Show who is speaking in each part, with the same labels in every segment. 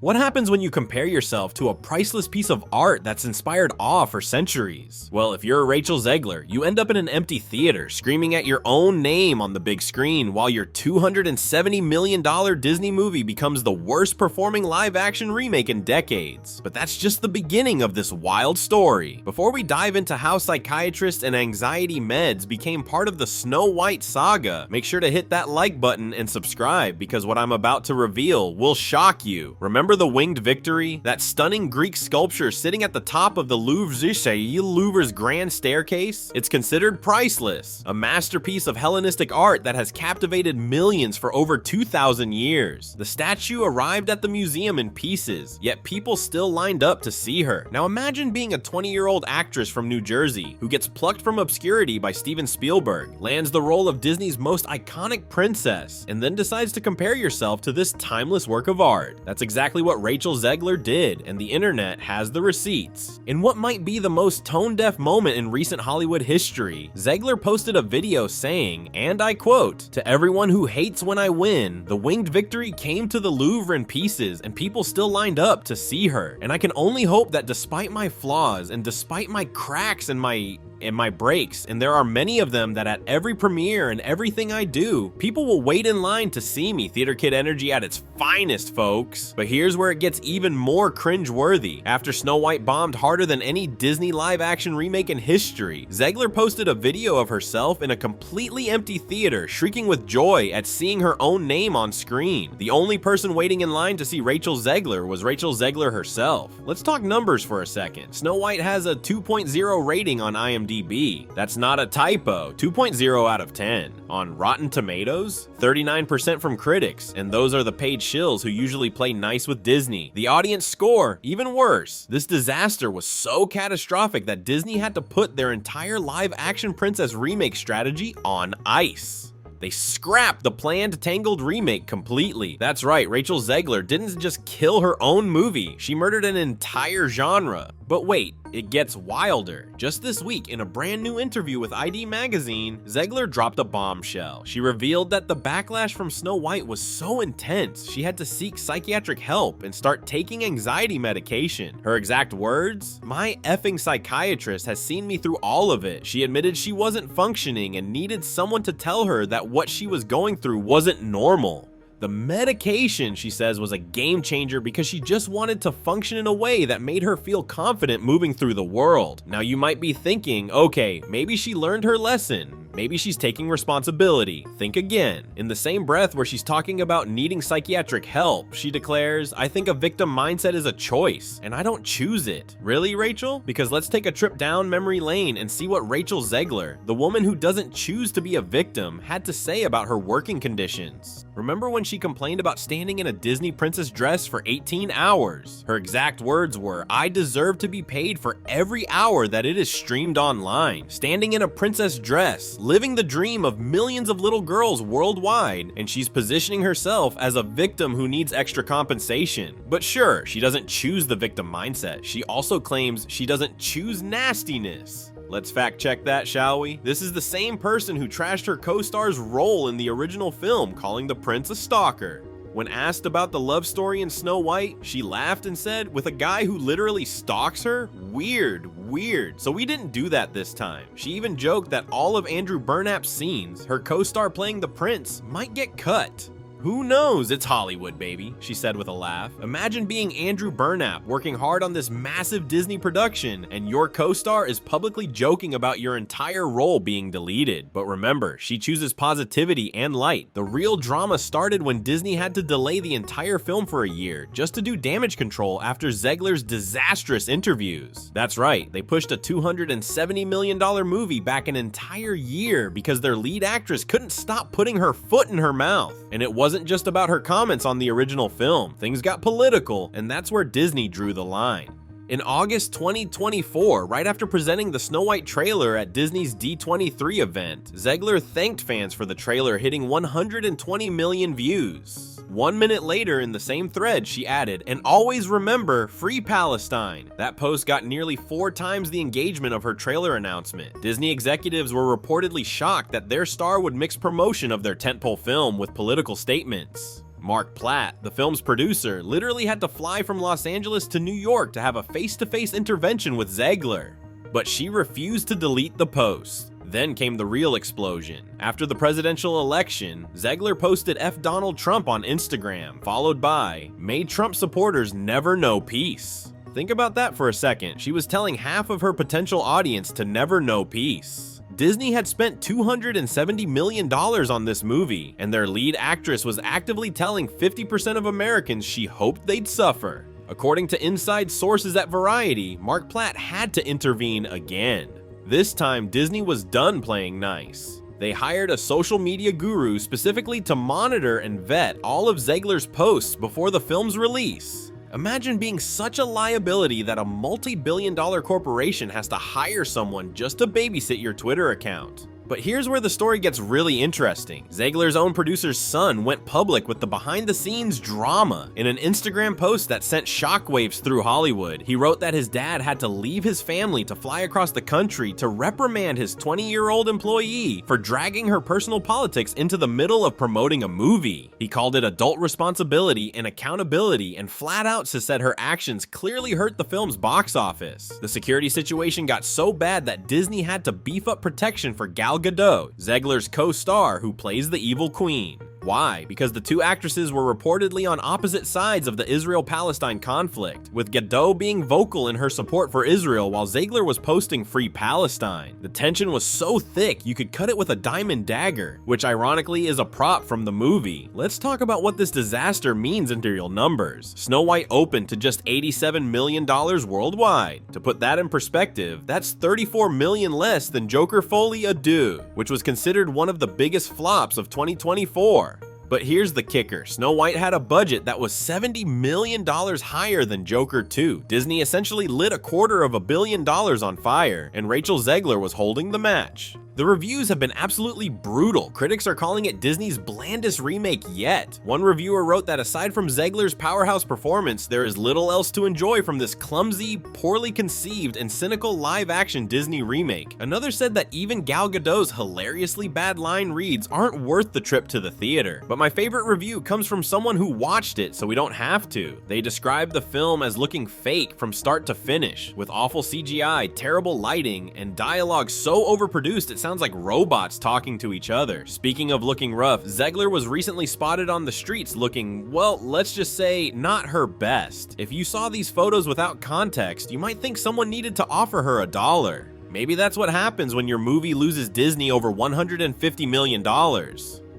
Speaker 1: What happens when you compare yourself to a priceless piece of art that's inspired awe for centuries? Well, if you're Rachel Zegler, you end up in an empty theater screaming at your own name on the big screen while your $270 million Disney movie becomes the worst performing live-action remake in decades. But that's just the beginning of this wild story. Before we dive into how psychiatrists and anxiety meds became part of the Snow White saga, make sure to hit that like button and subscribe because what I'm about to reveal will shock you. Remember the winged victory? That stunning Greek sculpture sitting at the top of the Louvre's grand staircase? It's considered priceless, a masterpiece of Hellenistic art that has captivated millions for over 2,000 years. The statue arrived at the museum in pieces, yet people still lined up to see her. Now imagine being a 20-year-old actress from New Jersey who gets plucked from obscurity by Steven Spielberg, lands the role of Disney's most iconic princess, and then decides to compare yourself to this timeless work of art. That's exactly what Rachel Zegler did, and the internet has the receipts. In what might be the most tone-deaf moment in recent Hollywood history, Zegler posted a video saying, and I quote, "To everyone who hates when I win, the winged victory came to the Louvre in pieces and people still lined up to see her. And I can only hope that despite my flaws and despite my cracks and my breaks, and there are many of them, that at every premiere and everything I do, people will wait in line to see me. Theater kid energy at its finest, folks." But here's where it gets even more cringe-worthy. After Snow White bombed harder than any Disney live-action remake in history, Zegler posted a video of herself in a completely empty theater, shrieking with joy at seeing her own name on screen. The only person waiting in line to see Rachel Zegler was Rachel Zegler herself. Let's talk numbers for a second. Snow White has a 2.0 rating on IMDb. That's not a typo, 2.0 out of 10. On Rotten Tomatoes, 39% from critics, and those are the paid shills who usually play nice with Disney. The audience score, even worse. This disaster was so catastrophic that Disney had to put their entire live-action princess remake strategy on ice. They scrapped the planned Tangled remake completely. That's right, Rachel Zegler didn't just kill her own movie, she murdered an entire genre. But wait, it gets wilder. Just this week, in a brand new interview with ID Magazine, Zegler dropped a bombshell. She revealed that the backlash from Snow White was so intense, she had to seek psychiatric help and start taking anxiety medication. Her exact words? "My effing psychiatrist has seen me through all of it. She admitted she wasn't functioning and needed someone to tell her that what she was going through wasn't normal. The medication," she says, "was a game changer because she just wanted to function in a way that made her feel confident moving through the world." Now you might be thinking, okay, maybe she learned her lesson. Maybe she's taking responsibility. Think again. In the same breath where she's talking about needing psychiatric help, she declares, "I think a victim mindset is a choice, and I don't choose it." Really, Rachel? Because let's take a trip down memory lane and see what Rachel Zegler, the woman who doesn't choose to be a victim, had to say about her working conditions. Remember when she complained about standing in a Disney princess dress for 18 hours? Her exact words were, "I deserve to be paid for every hour that it is streamed online." Standing in a princess dress, living the dream of millions of little girls worldwide, and she's positioning herself as a victim who needs extra compensation. But sure, she doesn't choose the victim mindset. She also claims she doesn't choose nastiness. Let's fact check that, shall we? This is the same person who trashed her co-star's role in the original film, calling the prince a stalker. When asked about the love story in Snow White, she laughed and said, "With a guy who literally stalks her? Weird. So we didn't do that this time." She even joked that all of Andrew Burnap's scenes, her co-star playing the prince, might get cut. "Who knows? It's Hollywood, baby," she said with a laugh. Imagine being Andrew Burnap, working hard on this massive Disney production, and your co-star is publicly joking about your entire role being deleted. But remember, she chooses positivity and light. The real drama started when Disney had to delay the entire film for a year, just to do damage control after Zegler's disastrous interviews. That's right, they pushed a $270 million movie back an entire year because their lead actress couldn't stop putting her foot in her mouth. And it wasn't just about her comments on the original film. Things got political, and that's where Disney drew the line. In August 2024, right after presenting the Snow White trailer at Disney's D23 event, Zegler thanked fans for the trailer hitting 120 million views. 1 minute later in the same thread, she added, "And always remember, free Palestine." That post got nearly 4 times the engagement of her trailer announcement. Disney executives were reportedly shocked that their star would mix promotion of their tentpole film with political statements. Mark Platt, the film's producer, literally had to fly from Los Angeles to New York to have a face-to-face intervention with Zegler. But she refused to delete the post. Then came the real explosion. After the presidential election, Zegler posted F Donald Trump on Instagram, followed by, "May Trump supporters never know peace." Think about that for a second. She was telling half of her potential audience to never know peace. Disney had spent $270 million on this movie, and their lead actress was actively telling 50% of Americans she hoped they'd suffer. According to inside sources at Variety, Mark Platt had to intervene again. This time, Disney was done playing nice. They hired a social media guru specifically to monitor and vet all of Zegler's posts before the film's release. Imagine being such a liability that a multi-billion-dollar corporation has to hire someone just to babysit your Twitter account. But here's where the story gets really interesting. Zegler's own producer's son went public with the behind-the-scenes drama. In an Instagram post that sent shockwaves through Hollywood, he wrote that his dad had to leave his family to fly across the country to reprimand his 20-year-old employee for dragging her personal politics into the middle of promoting a movie. He called it adult responsibility and accountability, and flat out said her actions clearly hurt the film's box office. The security situation got so bad that Disney had to beef up protection for Gal Gadot, Zegler's co-star who plays the evil queen. Why? Because the two actresses were reportedly on opposite sides of the Israel-Palestine conflict, with Gadot being vocal in her support for Israel while Zegler was posting Free Palestine. The tension was so thick you could cut it with a diamond dagger, which ironically is a prop from the movie. Let's talk about what this disaster means in real numbers. Snow White opened to just $87 million worldwide. To put that in perspective, that's $34 million less than Joker Folie à Deux, which was considered one of the biggest flops of 2024. But here's the kicker. Snow White had a budget that was $70 million higher than Joker 2. Disney essentially lit $250 million on fire, and Rachel Zegler was holding the match. The reviews have been absolutely brutal. Critics are calling it Disney's blandest remake yet. One reviewer wrote that aside from Zegler's powerhouse performance, there is little else to enjoy from this clumsy, poorly conceived, and cynical live-action Disney remake. Another said that even Gal Gadot's hilariously bad line reads aren't worth the trip to the theater. But my favorite review comes from someone who watched it, so we don't have to. They described the film as looking fake from start to finish, with awful CGI, terrible lighting, and dialogue so overproduced it sounds like robots talking to each other. Speaking of looking rough, Zegler was recently spotted on the streets looking, well, let's just say, not her best. If you saw these photos without context, you might think someone needed to offer her $1. Maybe that's what happens when your movie loses Disney over $150 million.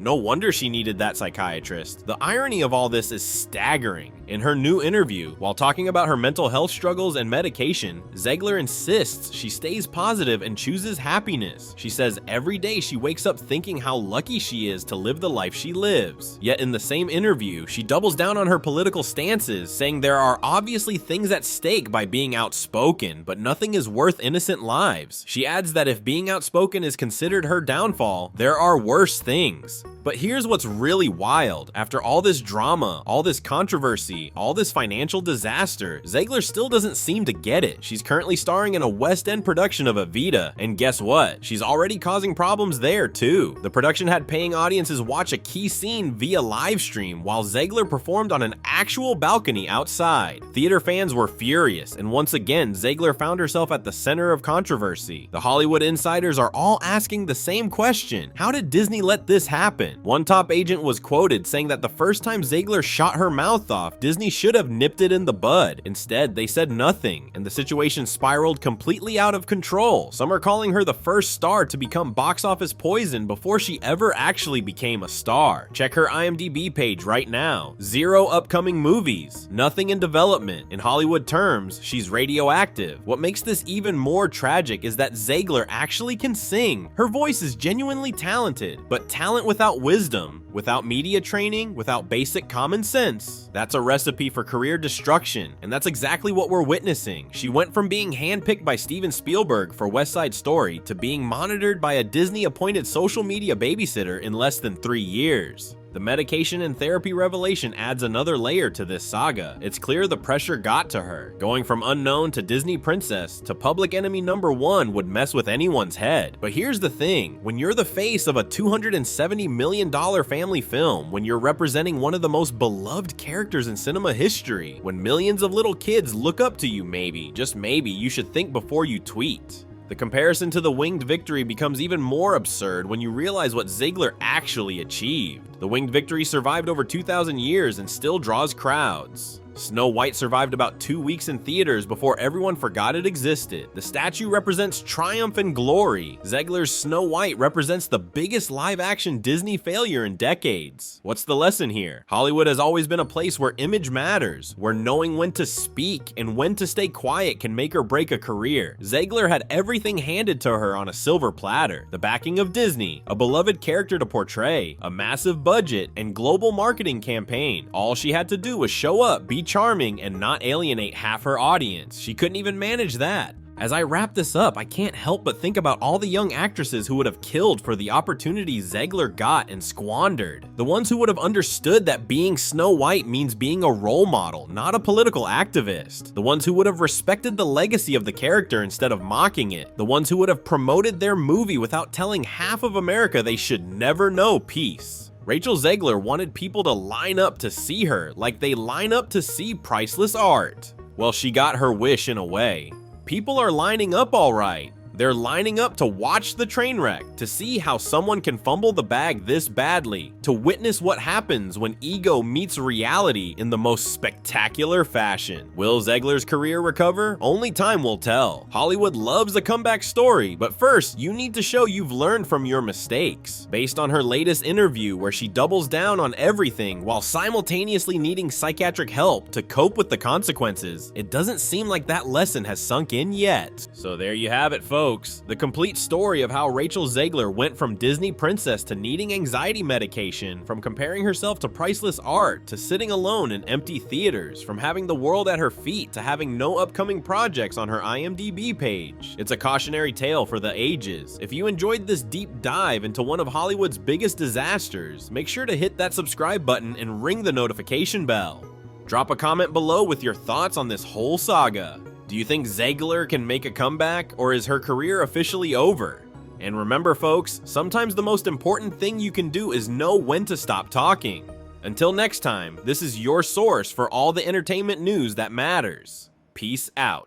Speaker 1: No wonder she needed that psychiatrist. The irony of all this is staggering. In her new interview, while talking about her mental health struggles and medication, Zegler insists she stays positive and chooses happiness. She says every day she wakes up thinking how lucky she is to live the life she lives. Yet in the same interview, she doubles down on her political stances, saying there are obviously things at stake by being outspoken, but nothing is worth innocent lives. She adds that if being outspoken is considered her downfall, there are worse things. But here's what's really wild. After all this drama, all this controversy, all this financial disaster, Zegler still doesn't seem to get it. She's currently starring in a West End production of Evita, and guess what? She's already causing problems there too. The production had paying audiences watch a key scene via live stream while Zegler performed on an actual balcony outside. Theater fans were furious, and once again, Zegler found herself at the center of controversy. The Hollywood insiders are all asking the same question. How did Disney let this happen? One top agent was quoted saying that the first time Zegler shot her mouth off, Disney should have nipped it in the bud. Instead, they said nothing, and the situation spiraled completely out of control. Some are calling her the first star to become box office poison before she ever actually became a star. Check her IMDb page right now. 0 upcoming movies, nothing in development. In Hollywood terms, she's radioactive. What makes this even more tragic is that Zegler actually can sing. Her voice is genuinely talented, but talent without wisdom, without media training, without basic common sense, that's a recipe for career destruction, and that's exactly what we're witnessing. She went from being handpicked by Steven Spielberg for West Side Story to being monitored by a Disney-appointed social media babysitter in less than 3 years. The medication and therapy revelation adds another layer to this saga. It's clear the pressure got to her. Going from unknown to Disney princess to public enemy #1 would mess with anyone's head. But here's the thing, when you're the face of a $270 million family film, when you're representing one of the most beloved characters in cinema history, when millions of little kids look up to you, maybe, just maybe, you should think before you tweet. The comparison to the winged victory becomes even more absurd when you realize what Zegler actually achieved. The winged victory survived over 2,000 years and still draws crowds. Snow White survived about 2 weeks in theaters before everyone forgot it existed. The statue represents triumph and glory. Zegler's Snow White represents the biggest live-action Disney failure in decades. What's the lesson here? Hollywood has always been a place where image matters, where knowing when to speak and when to stay quiet can make or break a career. Zegler had everything handed to her on a silver platter. The backing of Disney, a beloved character to portray, a massive budget, and global marketing campaign. All she had to do was show up, be charming, and not alienate half her audience. She couldn't even manage that. As I wrap this up, I can't help but think about all the young actresses who would have killed for the opportunities Zegler got and squandered. The ones who would have understood that being Snow White means being a role model, not a political activist. The ones who would have respected the legacy of the character instead of mocking it. The ones who would have promoted their movie without telling half of America they should never know peace. Rachel Zegler wanted people to line up to see her like they line up to see priceless art. Well, she got her wish in a way. People are lining up all right. They're lining up to watch the train wreck, to see how someone can fumble the bag this badly, to witness what happens when ego meets reality in the most spectacular fashion. Will Zegler's career recover? Only time will tell. Hollywood loves a comeback story, but first, you need to show you've learned from your mistakes. Based on her latest interview where she doubles down on everything while simultaneously needing psychiatric help to cope with the consequences, it doesn't seem like that lesson has sunk in yet. So there you have it, folks. The complete story of how Rachel Zegler went from Disney princess to needing anxiety medication, from comparing herself to priceless art to sitting alone in empty theaters, from having the world at her feet to having no upcoming projects on her IMDb page. It's a cautionary tale for the ages. If you enjoyed this deep dive into one of Hollywood's biggest disasters, make sure to hit that subscribe button and ring the notification bell. Drop a comment below with your thoughts on this whole saga. Do you think Zegler can make a comeback, or is her career officially over? And remember, folks, sometimes the most important thing you can do is know when to stop talking. Until next time, this is your source for all the entertainment news that matters. Peace out.